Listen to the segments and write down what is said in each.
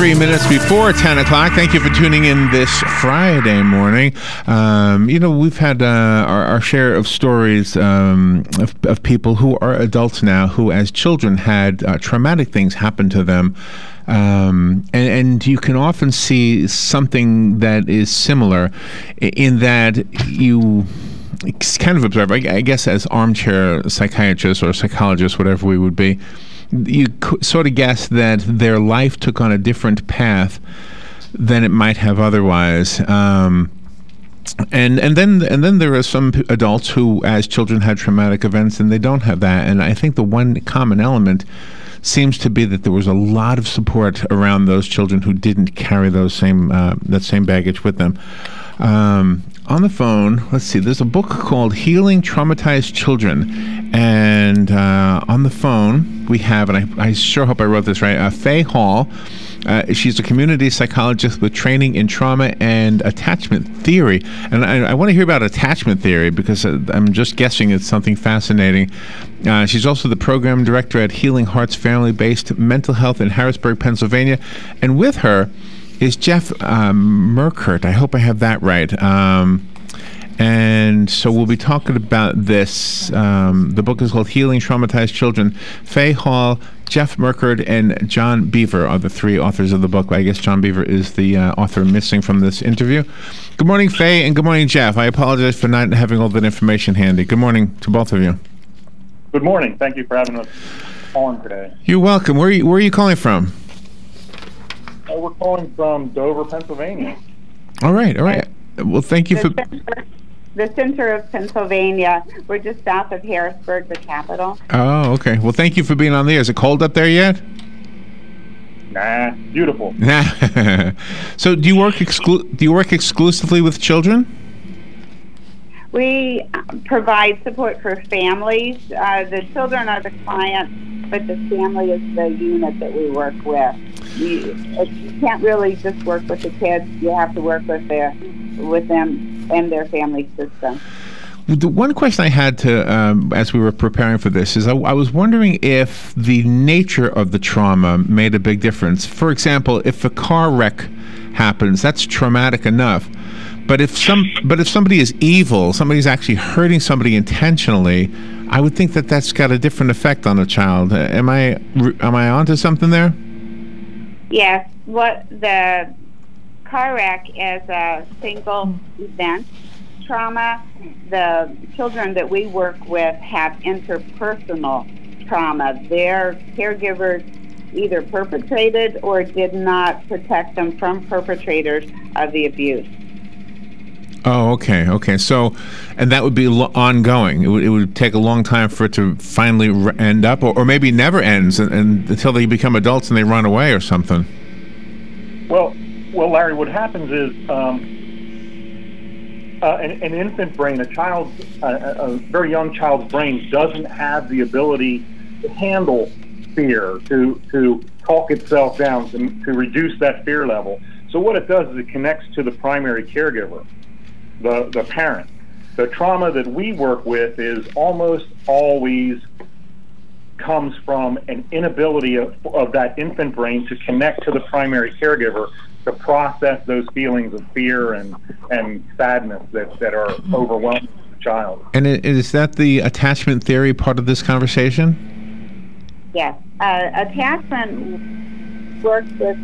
3 minutes before 10 o'clock. Thank you for tuning in this Friday morning. We've had our share of stories of people who are adults now who, as children, had traumatic things happen to them. And you can often see something that is similar in that you kind of observe, I guess, as armchair psychiatrists or psychologists, whatever we would be, you sort of guess that their life took on a different path than it might have otherwise. And then there are some adults who, as children, had traumatic events, and they don't have that. And I think the one common element seems to be that there was a lot of support around those children who didn't carry those that same baggage with them. On the phone, let's see, there's a book called Healing Traumatized Children. And on the phone, we have, and I sure hope I wrote this right, Faye Hall. She's a community psychologist with training in trauma and attachment theory. And I want to hear about attachment theory because I'm just guessing it's something fascinating. She's also the program director at Healing Hearts Family-Based Mental Health in Harrisburg, Pennsylvania. And with her is Jeff Merkert. I hope I have that right. And so we'll be talking about this. The book is called Healing Traumatized Children. Faye Hall, Jeff Merkert, and John Beaver are the three authors of the book. I guess John Beaver is the author missing from this interview. Good morning, Faye, and good morning, Jeff. I apologize for not having all that information handy. Good morning to both of you. Good morning. Thank you for having us on today. You're welcome. Where are you calling from? We're calling from Dover, Pennsylvania. All right. Well, thank you for... The center of Pennsylvania. We're just south of Harrisburg, the capital. Oh, okay. Well, thank you for being on the air. Is it cold up there yet? Nah, beautiful. So, do you work exclusively with children? We provide support for families. The children are the clients, but the family is the unit that we work with. You can't really just work with the kids. You have to work with them and their family system. The one question I had to, as we were preparing for this, is I was wondering if the nature of the trauma made a big difference. For example, if a car wreck happens, that's traumatic enough. But if somebody is evil, somebody's actually hurting somebody intentionally, I would think that that's got a different effect on a child. Am I onto something there? Yes. What the car wreck is a single event trauma. The children that we work with have interpersonal trauma. Their caregivers either perpetrated or did not protect them from perpetrators of the abuse. Oh, okay. So, and that would be ongoing. It would take a long time for it to finally end up, or maybe never ends and until they become adults and they run away or something. Well, Larry, what happens is an infant brain, a very young child's brain doesn't have the ability to handle fear, to talk itself down, to reduce that fear level. So what it does is it connects to the primary caregiver, the parent. The trauma that we work with is almost always comes from an inability of that infant brain to connect to the primary caregiver to process those feelings of fear and sadness that are overwhelming the child. And is that the attachment theory part of this conversation? Yes. Attachment works with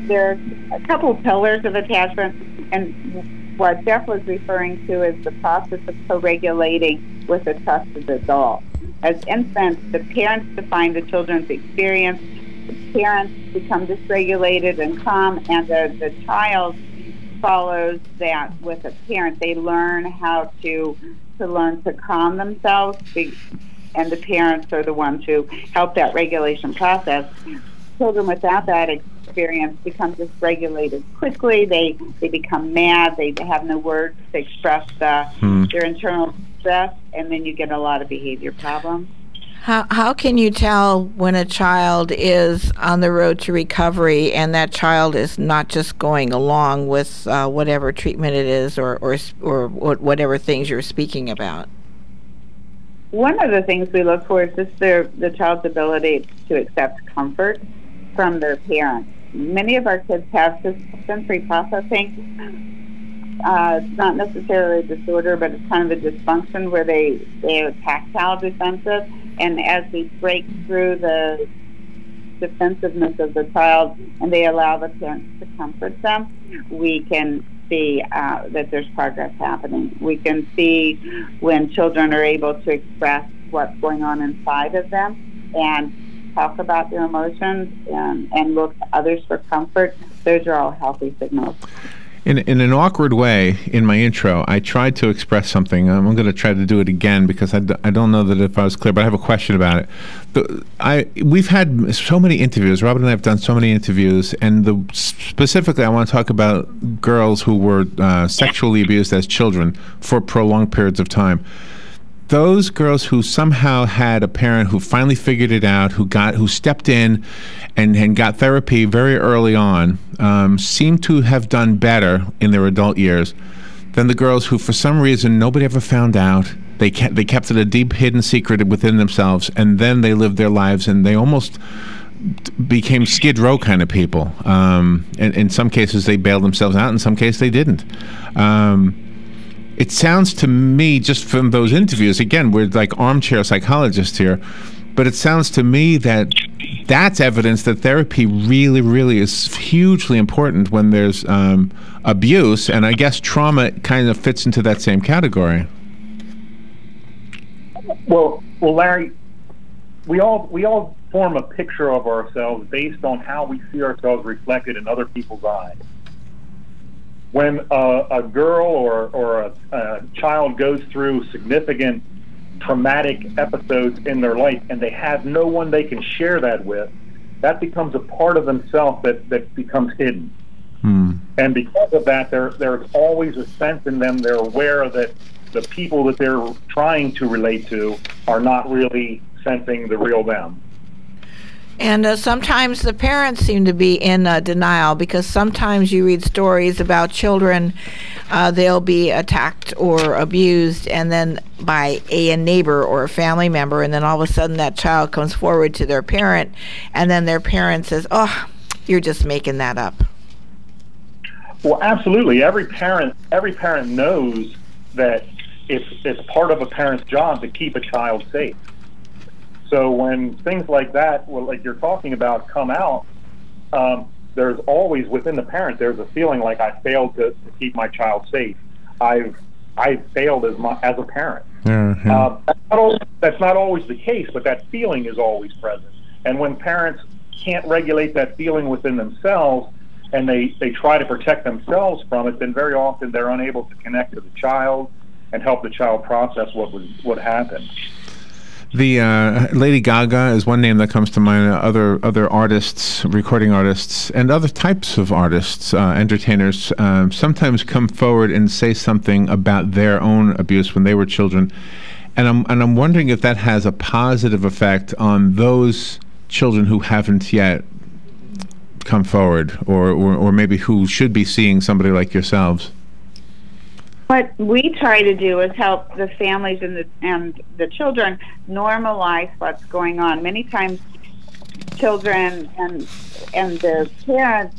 there's a couple pillars of attachment, and what Jeff was referring to is the process of co-regulating with a trusted adult. As infants, the parents define the children's experience. The parents become dysregulated and calm, and the child follows that with a parent. They learn how to learn to calm themselves, and the parents are the ones who help that regulation process. Children without that experience become dysregulated quickly. They become mad. They have no words to express their internal stress, and then you get a lot of behavior problems. How can you tell when a child is on the road to recovery and that child is not just going along with whatever treatment it is or whatever things you're speaking about? One of the things we look for is just the child's ability to accept comfort from their parents. many of our kids have sensory processing. It's not necessarily a disorder, but it's kind of a dysfunction where they're tactile defensive, and as we break through the defensiveness of the child and they allow the parents to comfort them, we can see that there's progress happening. We can see when children are able to express what's going on inside of them and talk about their emotions and look to others for comfort. Those are all healthy signals. In an awkward way, in my intro, I tried to express something. I'm going to try to do it again because I don't know that if I was clear, but I have a question about it. We've had so many interviews. Robin and I have done so many interviews, and specifically I want to talk about girls who were sexually abused as children for prolonged periods of time. Those girls who somehow had a parent who finally figured it out, who stepped in and got therapy very early on, seem to have done better in their adult years than the girls who, for some reason, nobody ever found out. They kept it a deep hidden secret within themselves, and then they lived their lives, and they almost became Skid Row kind of people. And in some cases, they bailed themselves out. In some cases, they didn't. It sounds to me, just from those interviews, again, we're like armchair psychologists here, but it sounds to me that that's evidence that therapy really, really is hugely important when there's abuse, and I guess trauma kind of fits into that same category. Well, Larry, we all form a picture of ourselves based on how we see ourselves reflected in other people's eyes. When a girl or a child goes through significant traumatic episodes in their life and they have no one they can share that with, that becomes a part of themselves that becomes hidden. And because of that, there's always a sense in them, they're aware that the people that they're trying to relate to are not really sensing the real them. And sometimes the parents seem to be in denial, because sometimes you read stories about children, they'll be attacked or abused, and then by a neighbor or a family member, and then all of a sudden that child comes forward to their parent, and then their parent says, "Oh, you're just making that up." Well, absolutely. Every parent knows that it's part of a parent's job to keep a child safe. So when things like that, well, like you're talking about, come out, there's always within the parent, there's a feeling like I failed to keep my child safe. I've failed as a parent. That's not always the case, but that feeling is always present. And when parents can't regulate that feeling within themselves and they try to protect themselves from it, then very often they're unable to connect to the child and help the child process what happened. The Lady Gaga is one name that comes to mind. Other artists, recording artists, and other types of artists, entertainers, sometimes come forward and say something about their own abuse when they were children, and I'm wondering if that has a positive effect on those children who haven't yet come forward, or maybe who should be seeing somebody like yourselves. What we try to do is help the families and the children normalize what's going on. Many times children and the parents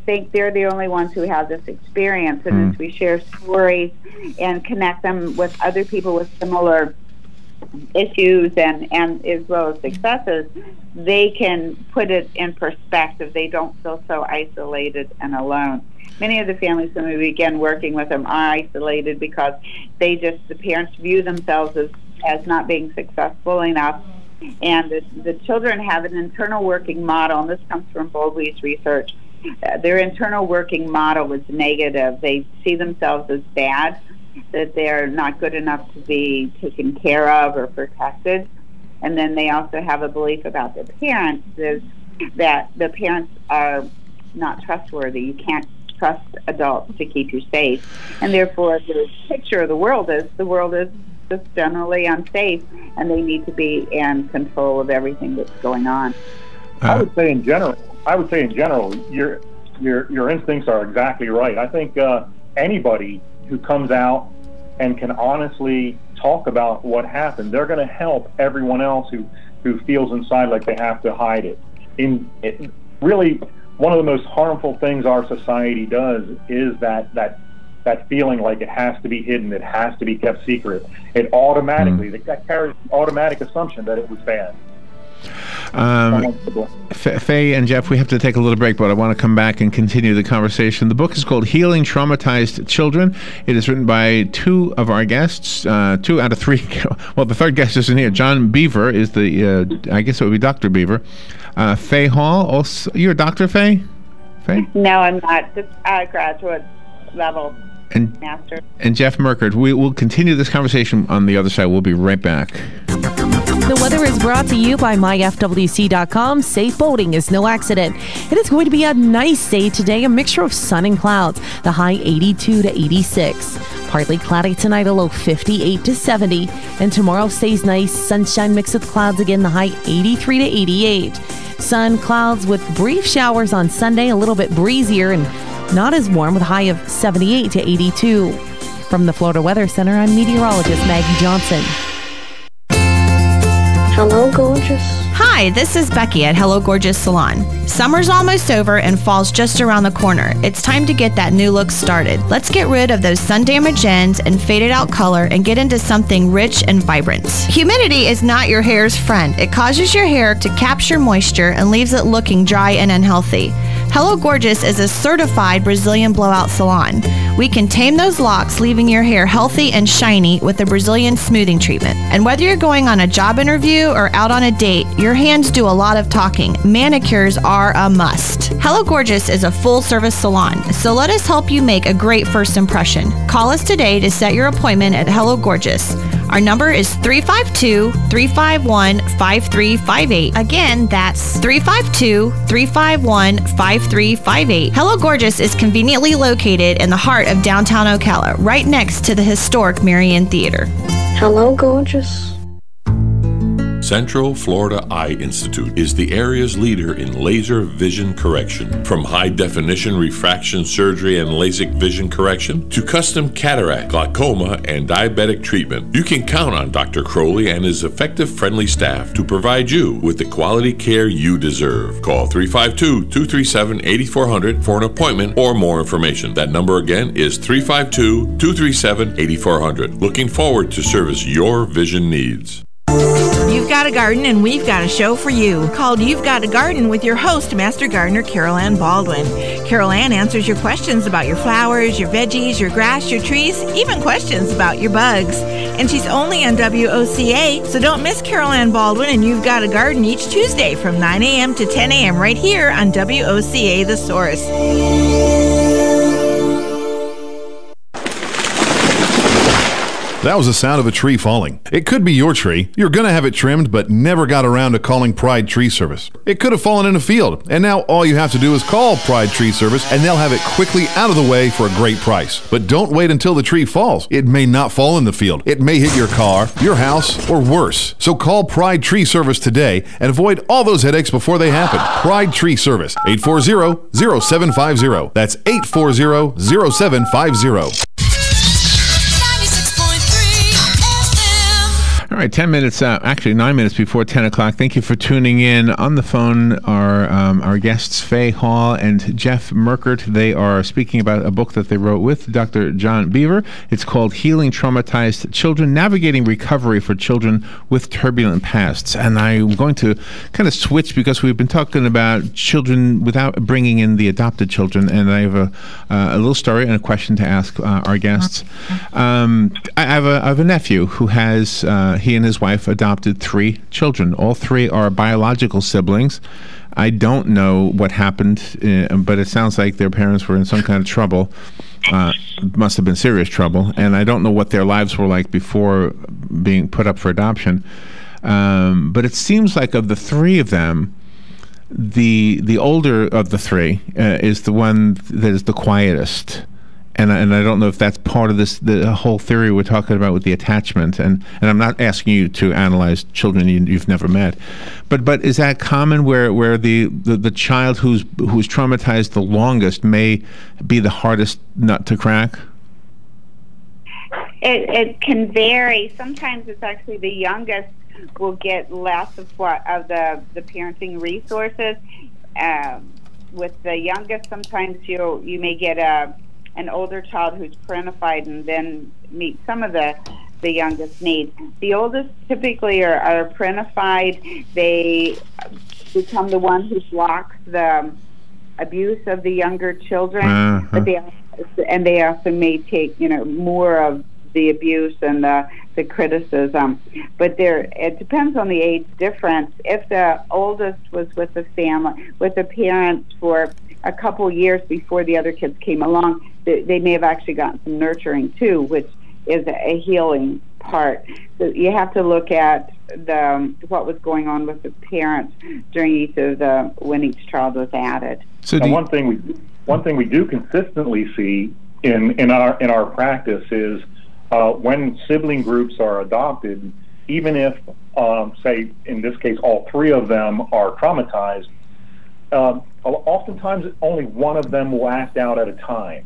think they're the only ones who have this experience, and as we share stories and connect them with other people with similar issues and as well as successes, they can put it in perspective. They don't feel so isolated and alone. Many of the families, when we begin working with them, are isolated because the parents view themselves as not being successful enough. And the children have an internal working model, and this comes from Bowlby's research. Their internal working model is negative. They see themselves as bad, that they're not good enough to be taken care of or protected. And then they also have a belief about their parents, is that the parents are not trustworthy. You can't trust adults to keep you safe, and therefore the picture of the world is just generally unsafe, and they need to be in control of everything that's going on. I would say in general, your instincts are exactly right. I think anybody who comes out and can honestly talk about what happened, they're going to help everyone else who feels inside like they have to hide it. Really, one of the most harmful things our society does is that feeling like it has to be hidden, it has to be kept secret. It automatically, that carries an automatic assumption that it was bad. Faye and Jeff, we have to take a little break, but I want to come back and continue the conversation. The book is called Healing Traumatized Children. It is written by two of our guests, 2 out of 3. Well, the third guest isn't here. John Beaver is the, I guess it would be Dr. Beaver. Faye Hall, also, you're a doctor, Faye? Faye? No, I'm not. Just graduate level. Master. And Jeff Merkert. We will continue this conversation on the other side. We'll be right back. The weather is brought to you by myfwc.com. Safe boating is no accident. It is going to be a nice day today, a mixture of sun and clouds. The high 82 to 86. Partly cloudy tonight, a low 58 to 70. And tomorrow stays nice. Sunshine mixed with clouds again, the high 83 to 88. Sun, clouds with brief showers on Sunday, a little bit breezier and not as warm with a high of 78 to 82. From the Florida Weather Center, I'm meteorologist Maggie Johnson. Hello, gorgeous. Hi, this is Becky at Hello Gorgeous Salon. Summer's almost over and fall's just around the corner. It's time to get that new look started. Let's get rid of those sun-damaged ends and faded out color and get into something rich and vibrant. Humidity is not your hair's friend. It causes your hair to capture moisture and leaves it looking dry and unhealthy. Hello Gorgeous is a certified Brazilian blowout salon. We can tame those locks, leaving your hair healthy and shiny with a Brazilian smoothing treatment. And whether you're going on a job interview or out on a date, your hands do a lot of talking. Manicures are a must. Hello Gorgeous is a full-service salon, so let us help you make a great first impression. Call us today to set your appointment at Hello Gorgeous. Our number is 352-351-5358. Again, that's 352-351-5358. Hello Gorgeous is conveniently located in the heart of downtown Ocala, right next to the historic Marion Theater. Hello, gorgeous. Central Florida Eye Institute is the area's leader in laser vision correction. From high-definition refraction surgery and LASIK vision correction to custom cataract, glaucoma, and diabetic treatment, you can count on Dr. Crowley and his effective, friendly staff to provide you with the quality care you deserve. Call 352-237-8400 for an appointment or more information. That number again is 352-237-8400. Looking forward to service your vision needs. You've got a garden and we've got a show for you called You've Got a Garden with your host, Master Gardener Carol Ann Baldwin. Carol Ann answers your questions about your flowers, your veggies, your grass, your trees, even questions about your bugs. And she's only on WOCA, so don't miss Carol Ann Baldwin and You've Got a Garden each Tuesday from 9 a.m. to 10 a.m. right here on WOCA The Source. That was the sound of a tree falling. It could be your tree. You're going to have it trimmed, but never got around to calling Pride Tree Service. It could have fallen in a field, and now all you have to do is call Pride Tree Service, and they'll have it quickly out of the way for a great price. But don't wait until the tree falls. It may not fall in the field. It may hit your car, your house, or worse. So call Pride Tree Service today and avoid all those headaches before they happen. Pride Tree Service, 840-0750. That's 840-0750. All right, 10 minutes, actually 9 minutes before 10 o'clock. Thank you for tuning in. On the phone are our guests, Faye Hall and Jeff Merkert. They are speaking about a book that they wrote with Dr. John Beaver. It's called Healing Traumatized Children, Navigating Recovery for Children with Turbulent Pasts. And I'm going to kind of switch because we've been talking about children without bringing in the adopted children. And I have a little story and a question to ask our guests. I have a nephew who has... he and his wife adopted 3 children. All 3 are biological siblings. I don't know what happened, but it sounds like their parents were in some kind of trouble. Must have been serious trouble. And I don't know what their lives were like before being put up for adoption. But it seems like of the 3 of them, the older of the 3 is the one that is the quietest. And I don't know if that's part of the whole theory we're talking about with the attachment. And I'm not asking you to analyze children you've never met, but is that common where the child who's traumatized the longest may be the hardest nut to crack? It can vary. Sometimes it's actually the youngest will get less of the parenting resources. with the youngest, sometimes you may get an older child who's parentified and then meet some of the youngest needs. The oldest typically are parentified. They become the one who blocks the abuse of the younger children, but they also may take more of the abuse and the criticism. But it depends on the age difference. If the oldest was with the family, with the parents for a couple years before the other kids came along, they may have actually gotten some nurturing too, which is a healing part. So you have to look at what was going on with the parents during when each child was added. So one thing we do consistently see in our practice is when sibling groups are adopted, even if say in this case all three of them are traumatized, oftentimes only one of them will act out at a time.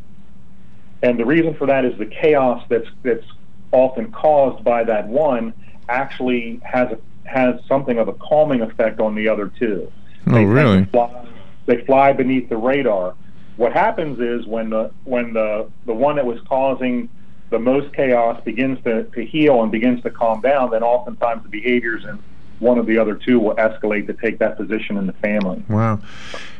And the reason for that is the chaos that's often caused by that one actually has something of a calming effect on the other two. Really? They fly beneath the radar. What happens is when the one that was causing the most chaos begins to heal and begins to calm down, then oftentimes the behaviors in one of the other two will escalate to take that position in the family. Wow.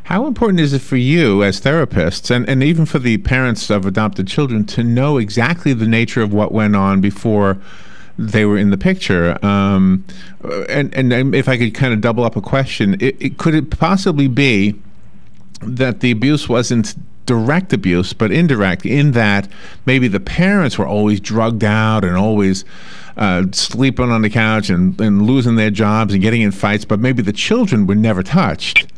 How important is it for you as therapists and even for the parents of adopted children to know exactly the nature of what went on before they were in the picture? And if I could kind of double up a question, could it possibly be that the abuse wasn't direct abuse, but indirect, in that maybe the parents were always drugged out and always sleeping on the couch and losing their jobs and getting in fights, but maybe the children were never touched?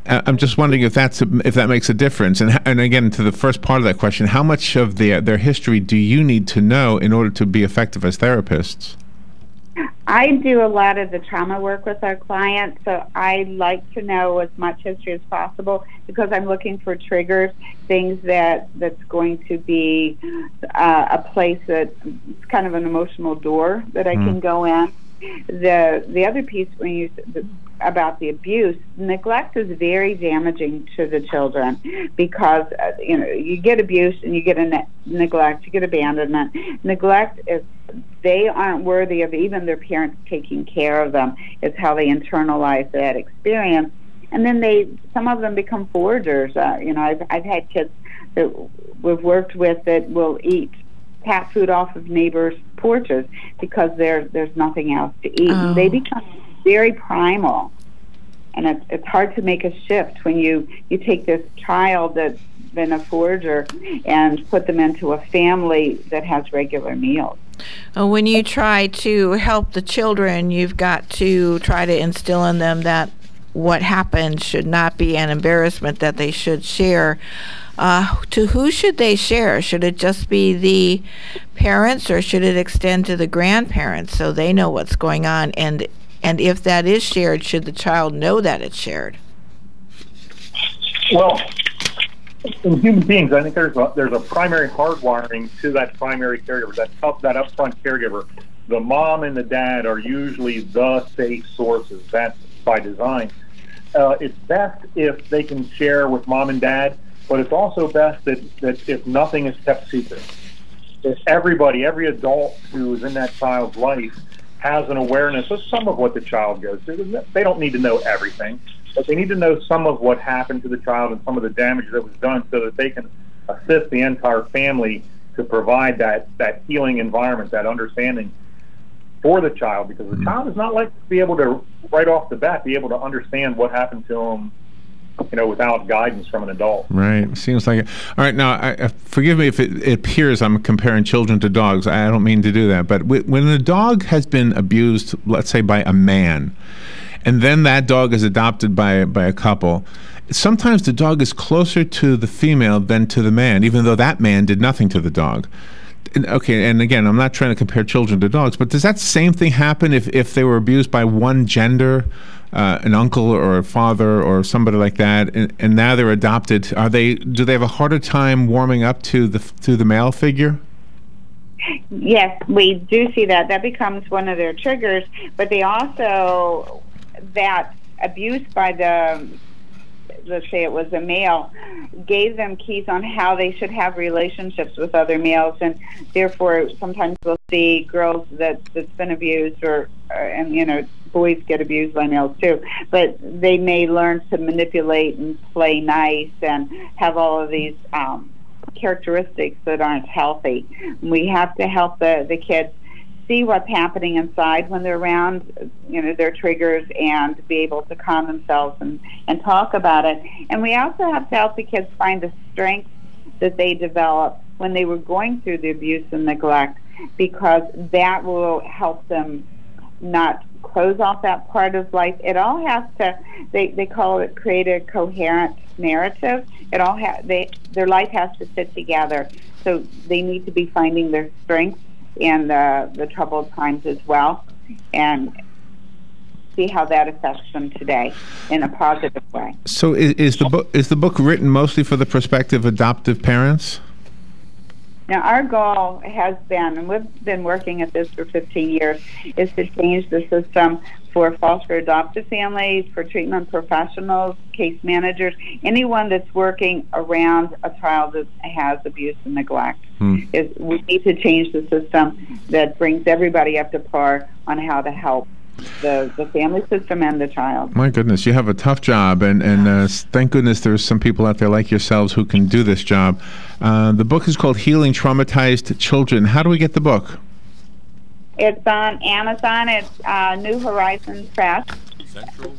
I'm just wondering if that makes a difference. And again, to the first part of that question, how much of their history do you need to know in order to be effective as therapists? I do a lot of the trauma work with our clients, so I like to know as much history as possible because I'm looking for triggers, things that's going to be a place that's kind of an emotional door that I can go in. The other piece about the abuse, neglect is very damaging to the children because you get abuse and you get neglect, you get abandonment. Neglect is they aren't worthy of even their parents taking care of them. It's how they internalize that experience, and then some of them become foragers. I've had kids that we've worked with that will eat cat food off of neighbors' porches because there's nothing else to eat. And they become very primal, and it's hard to make a shift when you take this child that's been a forager and put them into a family that has regular meals. When you try to help the children, you've got to try to instill in them that what happened should not be an embarrassment, that they should share. To who should they share? Should it just be the parents, or should it extend to the grandparents so they know what's going on? And if that is shared, should the child know that it's shared? Well, in human beings, I think there's a primary hardwiring to that primary caregiver, that upfront caregiver. The mom and the dad are usually the safe sources. That's by design. It's best if they can share with mom and dad, but it's also best that if nothing is kept secret. If every adult who is in that child's life has an awareness of some of what the child goes through. They don't need to know everything, but they need to know some of what happened to the child and some of the damage that was done so that they can assist the entire family to provide that healing environment, that understanding for the child, because the child is not likely to be able to, right off the bat, be able to understand what happened to them, without guidance from an adult. Right. Seems like it. All right. Now, forgive me if it appears I'm comparing children to dogs. I don't mean to do that. But when a dog has been abused, let's say by a man, and then that dog is adopted by a couple, sometimes the dog is closer to the female than to the man, even though that man did nothing to the dog. Okay, and again, I'm not trying to compare children to dogs, but does that same thing happen if they were abused by one gender, an uncle or a father or somebody like that, and now they're adopted? Do they have a harder time warming up to the male figure? Yes, we do see that. That becomes one of their triggers, but they also, that abuse by let's say it was a male, gave them keys on how they should have relationships with other males, and therefore sometimes we'll see girls that's been abused, and boys get abused by males too, but they may learn to manipulate and play nice and have all of these characteristics that aren't healthy. We have to help the kids see what's happening inside when they're around, their triggers, and be able to calm themselves and talk about it. And we also have to help the kids find the strength that they developed when they were going through the abuse and neglect, because that will help them not close off that part of life. It all has to, they call it, create a coherent narrative. Their life has to fit together. So they need to be finding their strength in the troubled times as well, and see how that affects them today in a positive way. So is the book written mostly for the prospective adoptive parents? Now, our goal has been, and we've been working at this for 15 years, is to change the system for foster adoptive families, for treatment professionals, case managers, anyone that's working around a child that has abuse and neglect. We need to change the system that brings everybody up to par on how to help the family system and the child. My goodness, you have a tough job, and thank goodness there's some people out there like yourselves who can do this job. The book is called Healing Traumatized Children. How do we get the book? It's on Amazon. It's New Horizons Press,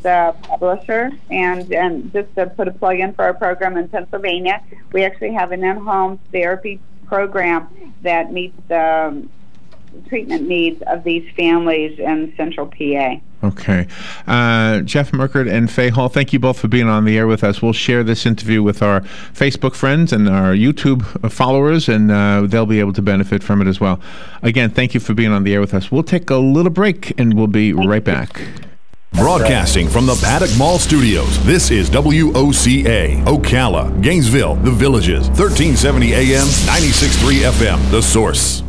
the publisher. And just to put a plug in for our program in Pennsylvania, we actually have an in-home therapy program that meets the treatment needs of these families in Central PA. Okay. Jeff Merkert and Faye Hall, thank you both for being on the air with us. We'll share this interview with our Facebook friends and our YouTube followers, and they'll be able to benefit from it as well. Again, thank you for being on the air with us. We'll take a little break, and we'll be right back. Broadcasting from the Paddock Mall Studios, this is WOCA, Ocala, Gainesville, The Villages, 1370 AM, 96.3 FM, The Source.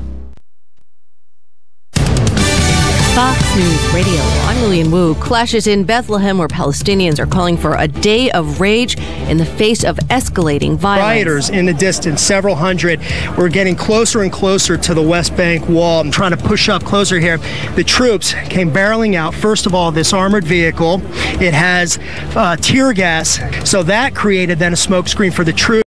Fox News Radio. I'm Lillian Wu. Clashes in Bethlehem where Palestinians are calling for a day of rage in the face of escalating violence. Rioters in the distance, several hundred. We're getting closer and closer to the West Bank wall. I'm trying to push up closer here. The troops came barreling out. First of all, this armored vehicle. It has tear gas. So that created then a smoke screen for the troops.